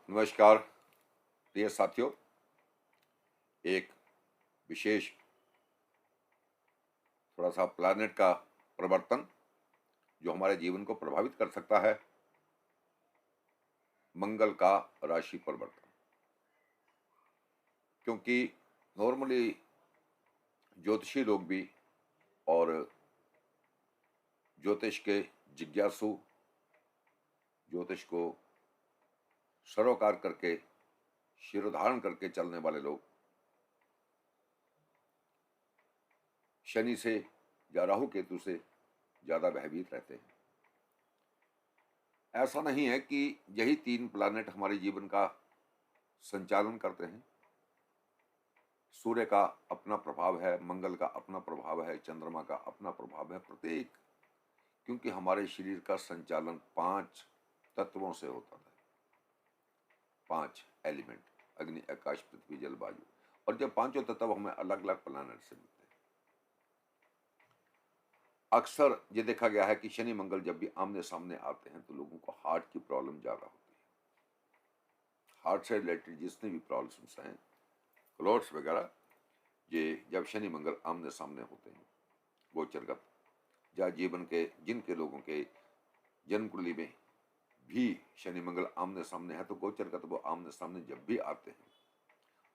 नमस्कार प्रिय साथियों। एक विशेष थोड़ा सा प्लैनेट का परिवर्तन जो हमारे जीवन को प्रभावित कर सकता है, मंगल का राशि परिवर्तन। क्योंकि नॉर्मली ज्योतिषी लोग भी और ज्योतिष के जिज्ञासु, ज्योतिष को सरोकार करके शिरोधारण करके चलने वाले लोग शनि से या राहु केतु से ज़्यादा भयभीत रहते हैं। ऐसा नहीं है कि यही तीन प्लैनेट हमारे जीवन का संचालन करते हैं। सूर्य का अपना प्रभाव है, मंगल का अपना प्रभाव है, चंद्रमा का अपना प्रभाव है। प्रत्येक, क्योंकि हमारे शरीर का संचालन 5 तत्वों से होता है, 5 एलिमेंट, अग्नि, आकाश, पृथ्वी, जल, वायु। और जब पांचों तत्व हमें अलग अलग प्लैनेट से मिलते हैं, अक्सर ये देखा गया है कि शनि मंगल जब भी आमने सामने आते हैं तो लोगों को हार्ट की प्रॉब्लम ज्यादा होती है। हार्ट से रिलेटेड जितने भी प्रॉब्लम्स हैं, क्लोट्स वगैरह, ये जब शनि मंगल आमने सामने होते हैं गोचरगत, या जीवन के जिनके लोगों के जन्म कुंडली में भी शनि मंगल आमने सामने है, तो गोचरगत वो आमने सामने जब भी आते हैं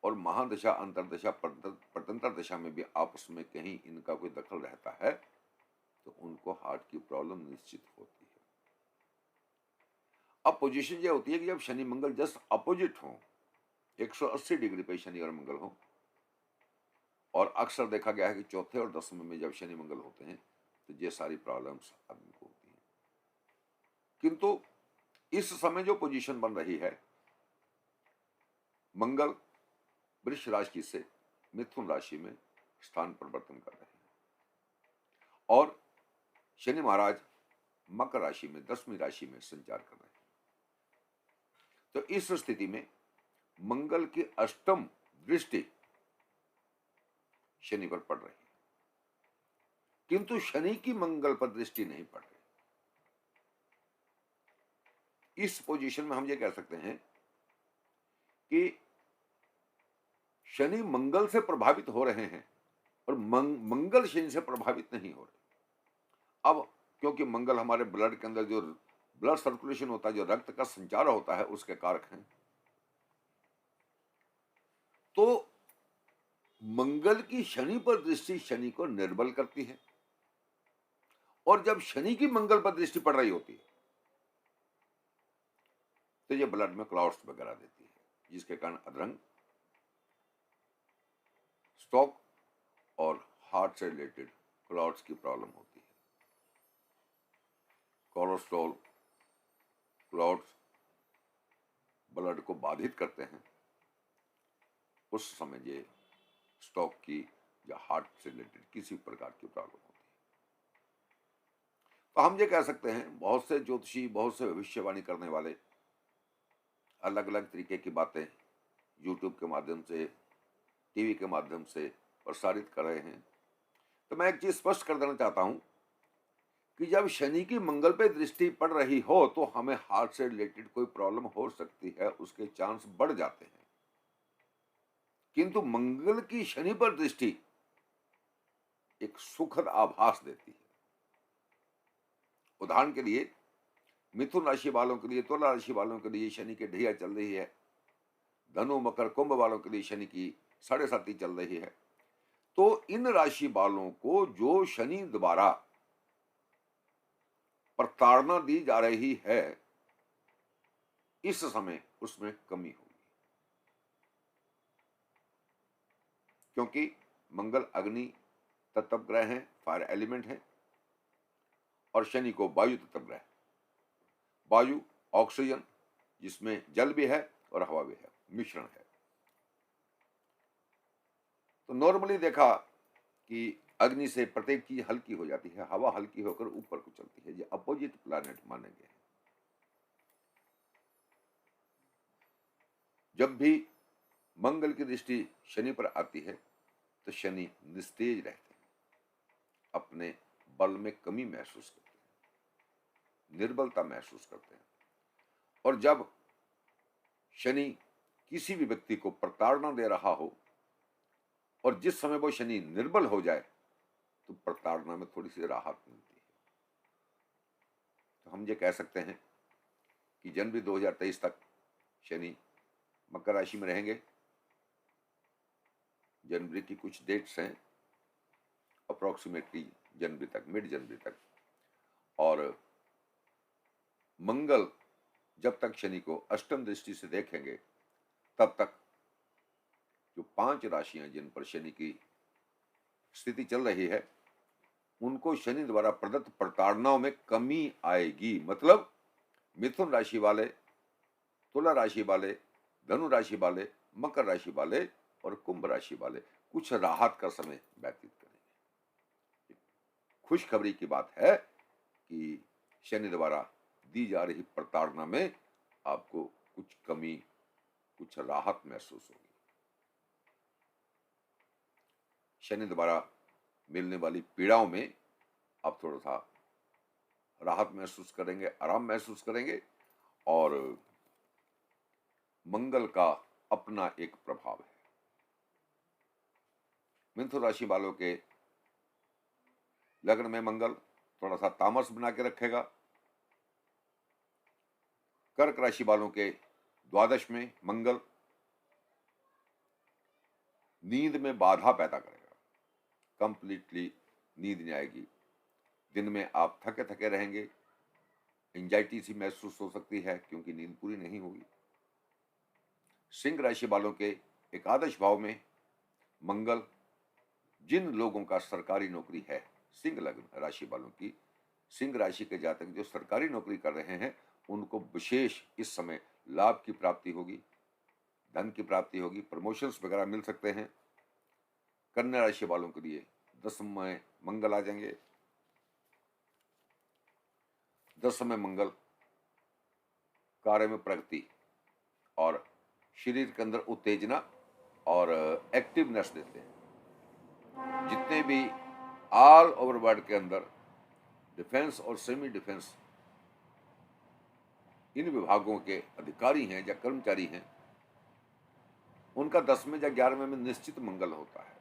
और महादशा, अंतरदशा, परतंत्र दशा में भी आपस में कहीं इनका कोई दखल रहता है तो उनको हार्ट की प्रॉब्लम निश्चित होती है। अब पोजीशन यह होती है कि जब शनि मंगल जस्ट अपोजिट हो, 180 डिग्री पे शनि और मंगल हो, और अक्सर देखा गया है कि चौथे और 10वें में जब शनि मंगल होते हैं तो ये सारी प्रॉब्लम्स आदमी को होती हैं। किंतु इस समय जो पोजीशन बन रही है, मंगल वृष राशि से मिथुन राशि में स्थान परिवर्तन कर रहे हैं और शनि महाराज मकर राशि में 10वीं राशि में संचार कर रहे हैं। तो इस स्थिति में मंगल की अष्टम दृष्टि शनि पर पड़ रही है, किंतु शनि की मंगल पर दृष्टि नहीं पड़ रही। इस पोजीशन में हम ये कह सकते हैं कि शनि मंगल से प्रभावित हो रहे हैं और मंगल शनि से प्रभावित नहीं हो रहे। अब क्योंकि मंगल हमारे ब्लड के अंदर जो ब्लड सर्कुलेशन होता है, जो रक्त का संचार होता है, उसके कारक हैं, तो मंगल की शनि पर दृष्टि शनि को निर्बल करती है, और जब शनि की मंगल पर दृष्टि पड़ रही होती है तो ये ब्लड में क्लॉट्स वगैरह देती है, जिसके कारण अधरंग, स्ट्रोक और हार्ट से रिलेटेड क्लॉट्स की प्रॉब्लम होती है। कोलेस्ट्रॉल, क्लॉट्स ब्लड को बाधित करते हैं, उस समय ये स्ट्रोक की या हार्ट से रिलेटेड किसी प्रकार की प्रॉब्लम होती है। तो हम ये कह सकते हैं, बहुत से ज्योतिषी, बहुत से भविष्यवाणी करने वाले अलग अलग तरीके की बातें यूट्यूब के माध्यम से, टीवी के माध्यम से प्रसारित कर रहे हैं। तो मैं एक चीज स्पष्ट कर देना चाहता हूं कि जब शनि की मंगल पे दृष्टि पड़ रही हो तो हमें हार्ट से रिलेटेड कोई प्रॉब्लम हो सकती है, उसके चांस बढ़ जाते हैं। किंतु मंगल की शनि पर दृष्टि एक सुखद आभास देती है। उदाहरण के लिए मिथुन राशि वालों के लिए, तुला राशि वालों के लिए शनि की ढैया चल रही है, धनु, मकर, कुंभ वालों के लिए शनि की 7.5 चल रही है। तो इन राशि वालों को जो शनि द्वारा प्रताड़ना दी जा रही है, इस समय उसमें कमी होगी, क्योंकि मंगल अग्नि तत्व ग्रह है, फायर एलिमेंट है, और शनि को वायु तत्व ग्रह, वायु ऑक्सीजन, जिसमें जल भी है और हवा भी है, मिश्रण है। तो नॉर्मली देखा कि अग्नि से प्रत्येक चीज हल्की हो जाती है, हवा हल्की होकर ऊपर को चलती है। ये अपोजिट प्लैनेट माने गए हैं। जब भी मंगल की दृष्टि शनि पर आती है तो शनि निस्तेज रहते हैं, अपने बल में कमी महसूस करते हैं, निर्बलता महसूस करते हैं। और जब शनि किसी भी व्यक्ति को प्रताड़ना दे रहा हो और जिस समय वो शनि निर्बल हो जाए तो प्रताड़ना में थोड़ी सी राहत मिलती है। तो हम ये कह सकते हैं कि जनवरी 2023 तक शनि मकर राशि में रहेंगे। जनवरी की कुछ डेट्स हैं, अप्रोक्सीमेटली जनवरी तक, मिड जनवरी तक। और मंगल जब तक शनि को अष्टम दृष्टि से देखेंगे तब तक जो 5 राशियां जिन पर शनि की स्थिति चल रही है उनको शनि द्वारा प्रदत्त प्रताड़नाओं में कमी आएगी। मतलब मिथुन राशि वाले, तुला राशि वाले, धनु राशि वाले, मकर राशि वाले और कुंभ राशि वाले कुछ राहत का समय व्यतीत करेंगे। खुशखबरी की बात है कि शनि द्वारा दी जा रही प्रताड़ना में आपको कुछ कमी, कुछ राहत महसूस होगी। शनि द्वारा मिलने वाली पीड़ाओं में आप थोड़ा सा राहत महसूस करेंगे, आराम महसूस करेंगे। और मंगल का अपना एक प्रभाव है। मिथुन राशि वालों के लग्न में मंगल थोड़ा सा तामस बना के रखेगा। कर्क राशि वालों के द्वादश में मंगल नींद में बाधा पैदा करेगा, कंप्लीटली नींद नहीं आएगी। दिन में आप थके थके रहेंगे, एंजाइटी सी महसूस हो सकती है क्योंकि नींद पूरी नहीं होगी। सिंह राशि वालों के एकादश भाव में मंगल, जिन लोगों का सरकारी नौकरी है, सिंह लग्न राशि वालों की, सिंह राशि के जातक जो सरकारी नौकरी कर रहे हैं उनको विशेष इस समय लाभ की प्राप्ति होगी, धन की प्राप्ति होगी, प्रमोशंस वगैरह मिल सकते हैं। कन्या राशि वालों के लिए 10 में मंगल आ जाएंगे। 10 में मंगल कार्य में प्रगति और शरीर के अंदर उत्तेजना और एक्टिवनेस देते हैं। जितने भी ऑल ओवर वर्ल्ड के अंदर डिफेंस और सेमी डिफेंस इन विभागों के अधिकारी हैं या कर्मचारी हैं, उनका 10वें या 11वें में निश्चित मंगल होता है।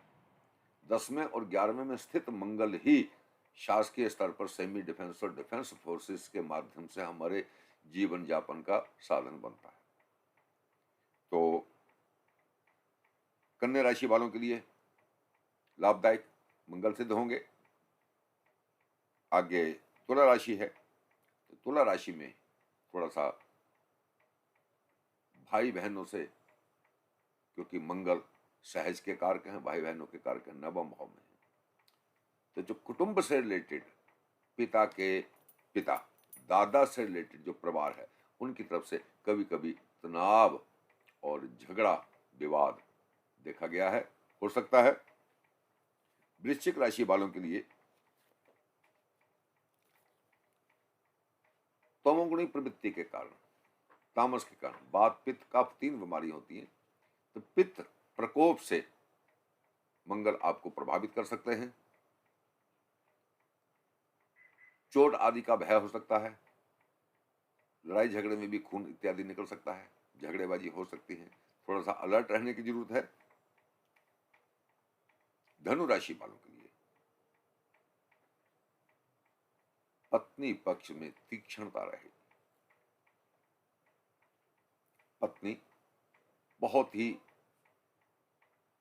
10वें और 11वें में स्थित मंगल ही शासकीय स्तर पर सेमी डिफेंस और डिफेंस फोर्सेस के माध्यम से हमारे जीवन यापन का साधन बनता है। तो कन्या राशि वालों के लिए लाभदायक मंगल सिद्ध होंगे। आगे तुला राशि है, तो तुला राशि में थोड़ा सा भाई बहनों से, क्योंकि मंगल सहज के कारक हैं, भाई बहनों के कारक नवम भाव में है, तो जो कुटुंब से रिलेटेड, पिता के पिता, दादा से रिलेटेड जो परिवार है उनकी तरफ से कभी कभी तनाव और झगड़ा विवाद देखा गया है, हो सकता है। वृश्चिक राशि वालों के लिए तमोगुणी प्रवृत्ति के कारण, तामस के कारण वात पित्त कफ 3 बीमारी होती हैं। तो पित्त प्रकोप से मंगल आपको प्रभावित कर सकते हैं। चोट आदि का भय हो सकता है, लड़ाई झगड़े में भी खून इत्यादि निकल सकता है, झगड़ेबाजी हो सकती है, थोड़ा सा अलर्ट रहने की जरूरत है। धनु राशि वालों के लिए पत्नी पक्ष में तीक्ष्णता रहेगी। पत्नी बहुत ही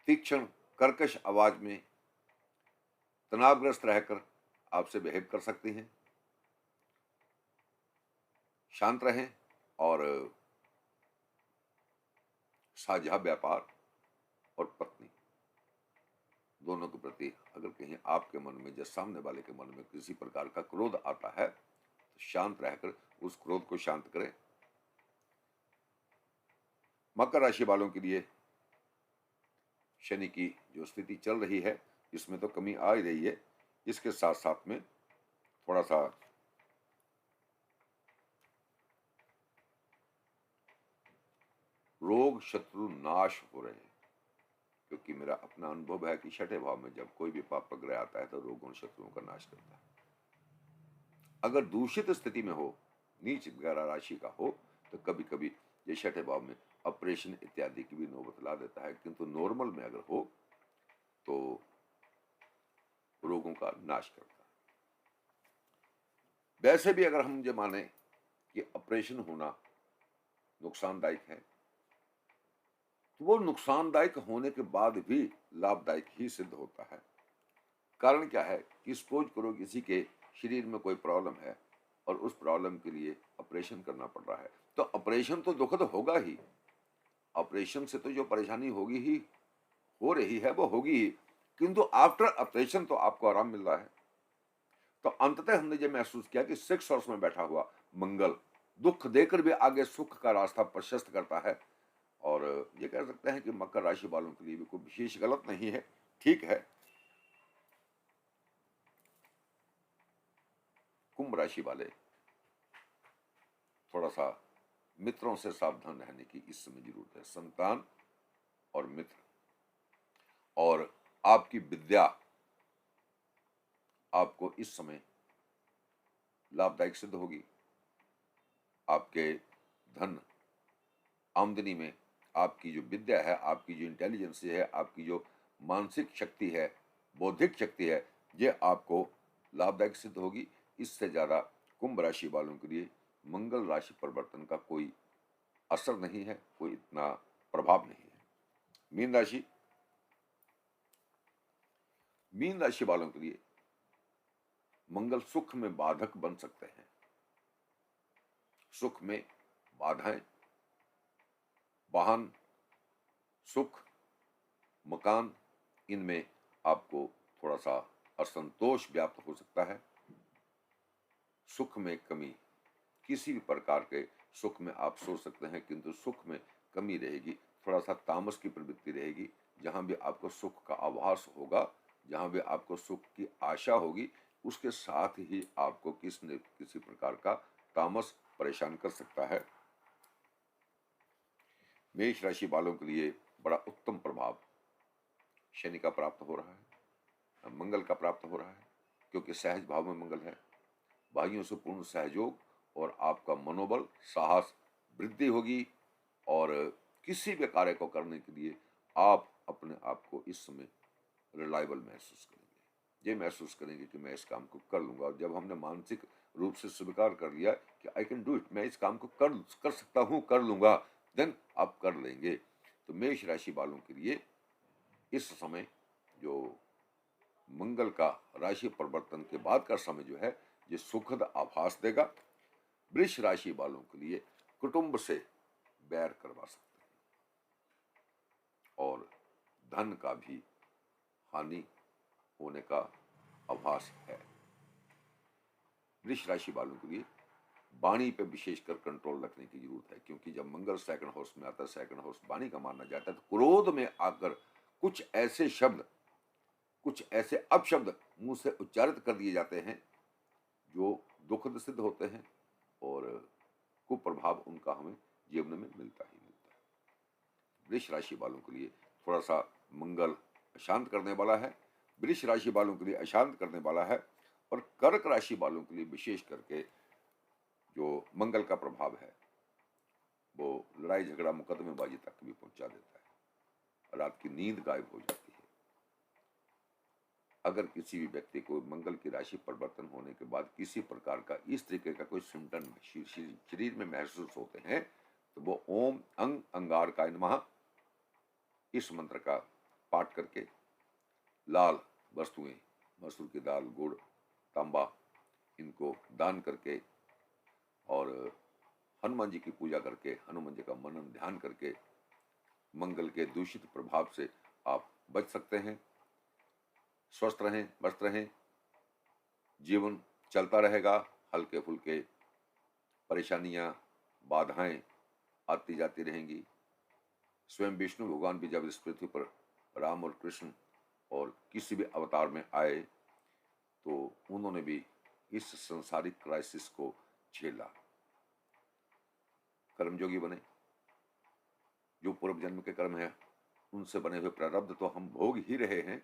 तीक्ष्ण कर्कश आवाज में तनावग्रस्त रहकर आपसे बिहेव कर सकती हैं। शांत रहें और साझा व्यापार और पत्नी दोनों के प्रति अगर कहीं आपके मन में या सामने वाले के मन में किसी प्रकार का क्रोध आता है तो शांत रहकर उस क्रोध को शांत करें। मकर राशि वालों के लिए शनि की जो स्थिति चल रही है इसमें तो कमी आ ही रही है, इसके साथ साथ में थोड़ा सा रोग शत्रु नाश हो रहे हैं, क्योंकि मेरा अपना अनुभव है कि 6ठे भाव में जब कोई भी पाप ग्रह आता है तो रोगों शत्रुओं का नाश करता है। अगर दूषित स्थिति में हो, नीच वगैरह राशि का हो, तो कभी कभी ये छठे भाव में ऑपरेशन इत्यादि की भी नौबत ला देता है, किंतु नॉर्मल में अगर हो तो रोगों का नाश करता है। वैसे भी अगर हम ये माने कि ऑपरेशन होना नुकसानदायक है, तो वो नुकसानदायक होने के बाद भी लाभदायक ही सिद्ध होता है। कारण क्या है कि सपोज करो किसी के शरीर में कोई प्रॉब्लम है और उस प्रॉब्लम के लिए ऑपरेशन करना पड़ रहा है, तो ऑपरेशन तो दुखद होगा ही, ऑपरेशन से तो जो परेशानी होगी ही, हो रही है वो होगी ही, किंतु आफ्टर ऑपरेशन तो आपको आराम मिल रहा है। तो अंततः हमने ये महसूस किया कि 6 हाउस में बैठा हुआ मंगल दुख देकर भी आगे सुख का रास्ता प्रशस्त करता है। और ये कह सकते हैं कि मकर राशि वालों के लिए भी कोई विशेष गलत नहीं है, ठीक है। कुंभ राशि वाले थोड़ा सा मित्रों से सावधान रहने की इस समय जरूरत है। संतान और मित्र और आपकी विद्या आपको इस समय लाभदायक सिद्ध होगी। आपके धन आमदनी में आपकी जो विद्या है, आपकी जो इंटेलिजेंस है, आपकी जो मानसिक शक्ति है, बौद्धिक शक्ति है, ये आपको लाभदायक सिद्ध होगी। इससे ज्यादा कुंभ राशि वालों के लिए मंगल राशि परिवर्तन का कोई असर नहीं है, कोई इतना प्रभाव नहीं है। मीन राशि वालों के लिए मंगल सुख में बाधक बन सकते हैं। सुख में बाधाएं, वाहन, सुख, मकान, इनमें आपको थोड़ा सा असंतोष व्याप्त हो सकता है। सुख में कमी, किसी भी प्रकार के सुख में आप सोच सकते हैं, किंतु सुख में कमी रहेगी, थोड़ा सा तामस की प्रवृत्ति रहेगी। जहां भी आपको सुख का आभास होगा, जहां भी आपको सुख की आशा होगी, उसके साथ ही आपको किसी प्रकार का तामस परेशान कर सकता है। मेष राशि वालों के लिए बड़ा उत्तम प्रभाव शनि का प्राप्त हो रहा है, मंगल का प्राप्त हो रहा है, क्योंकि सहज भाव में मंगल है। भाइयों से पूर्ण सहयोग और आपका मनोबल, साहस वृद्धि होगी और किसी भी कार्य को करने के लिए आप अपने आप को इस समय रिलायबल महसूस करेंगे। ये महसूस करेंगे कि मैं इस काम को कर लूंगा। और जब हमने मानसिक रूप से स्वीकार कर लिया कि आई कैन डू इट, मैं इस काम को कर सकता हूं, कर लूंगा, देन आप कर लेंगे। तो मेष राशि वालों के लिए इस समय जो मंगल का राशि परिवर्तन के बाद का समय जो है, ये सुखद आभास देगा। वृष राशि वालों के लिए कुटुंब से बैर करवा सकते हैं और धन का भी हानि होने का आभास है। वृष राशि वालों के लिए वाणी पे विशेषकर कंट्रोल रखने की जरूरत है, क्योंकि जब मंगल सेकंड हाउस में आता है, सेकंड हाउस वाणी का माना जाता है, तो क्रोध में आकर कुछ ऐसे शब्द, कुछ ऐसे अपशब्द मुंह से उच्चारित कर दिए जाते हैं जो दुखद सिद्ध होते हैं और कुप्रभाव उनका हमें जीवन में मिलता ही मिलता है। वृष राशि वालों के लिए थोड़ा सा मंगल अशांत करने वाला है, वृष राशि वालों के लिए अशांत करने वाला है। और कर्क राशि वालों के लिए विशेष करके जो मंगल का प्रभाव है वो लड़ाई झगड़ा मुकदमेबाजी तक भी पहुंचा देता है, रात की नींद गायब हो जाती है। अगर किसी भी व्यक्ति को मंगल की राशि परिवर्तन होने के बाद किसी प्रकार का इस तरीके का कोई सिम्टम शरीर में महसूस होते हैं, तो वो ओम अंग अंगारकाय नमः इस मंत्र का पाठ करके लाल वस्तुएं, मसूर की दाल, गुड़, तांबा, इनको दान करके और हनुमान जी की पूजा करके, हनुमान जी का मनन ध्यान करके मंगल के दूषित प्रभाव से आप बच सकते हैं। स्वस्थ रहें, मस्त रहें, जीवन चलता रहेगा। हल्के फुल्के परेशानियां, बाधाएं आती जाती रहेंगी। स्वयं विष्णु भगवान भी जब इस पृथ्वी पर राम और कृष्ण और किसी भी अवतार में आए तो उन्होंने भी इस संसारिक क्राइसिस को झेला। कर्मयोगी बने, जो पूर्व जन्म के कर्म है उनसे बने हुए प्रारब्ध तो हम भोग ही रहे हैं,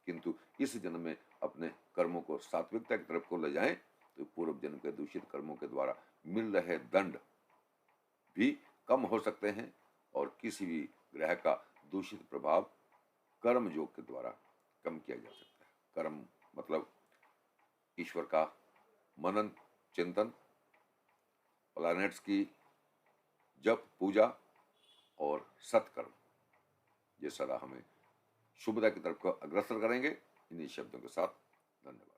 किंतु इस जन्म में अपने कर्मों को सात्विकता की तरफ को ले जाएं तो पूर्व जन्म के दूषित कर्मों के द्वारा मिल रहे दंड भी कम हो सकते हैं और किसी भी ग्रह का दूषित प्रभाव कर्म योग के द्वारा कम किया जा सकता है। कर्म मतलब ईश्वर का मनन चिंतन, प्लैनेट्स की जप पूजा और सत्कर्म, ये सदा हमें शुभता की तरफ को अग्रसर करेंगे। इन्हीं शब्दों के साथ धन्यवाद।